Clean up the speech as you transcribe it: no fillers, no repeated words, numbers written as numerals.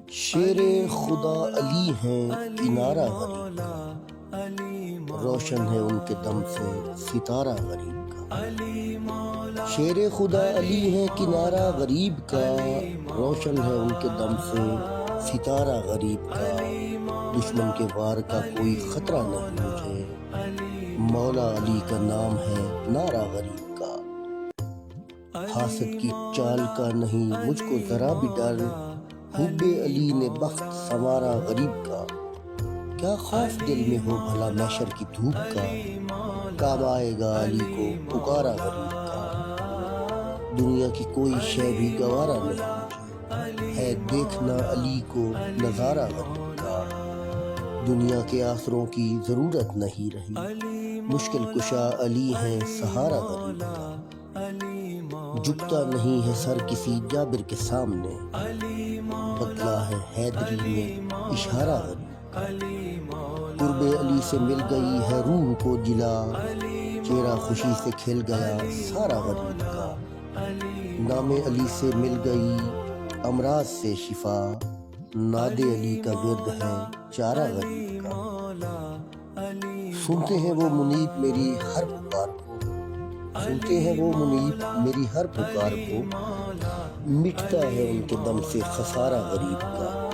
شیر خدا علی ہیں کنارہ غریب کا، روشن ہے ان کے دم سے ستارہ غریب کا۔ شیر خدا علی ہیں کنارہ غریب کا، روشن ہے ان کے دم سے ستارہ غریب کا۔ دشمن کے وار کا کوئی خطرہ نہیں مجھے، مولا علی کا نام ہے نعرہ غریب کا۔ حاسد کی چال کا نہیں مجھ کو ذرا بھی ڈر، حب علی نے بخت سنوارا غریب کا۔ کیا خوف دل میں ہو بھلا محشر کی دھوپ کا، کام آئے گا علی کو پکارا غریب کا۔ دنیا کی کوئی شے بھی گوارا نہیں مجھے، ہے دیکھنا علی کو نظارہ غریب کا۔ دنیا کے آسروں کی ضرورت نہیں رہی، مشکل کشا علی ہیں سہارا غریب کا۔ جھکتا نہیں ہے سر کسی جابر کے سامنے، بدلا ہے حیدری میں اشارہ غریب کا۔ قرب علی سے مل گئی ہے روح کو جلا، چہرہ خوشی سے کھل گیا سارا غریب کا۔ نام علی سے مل گئی امراض سے شفا، ناد علی کا ورد ہے چارہ غریب کا۔ سنتے ہیں وہ منیب میری ہر پکار کو، سنتے ہیں وہ منیب میری ہر پکار کو، مٹتا ہے ان کے دم سے خسارہ غریب کا۔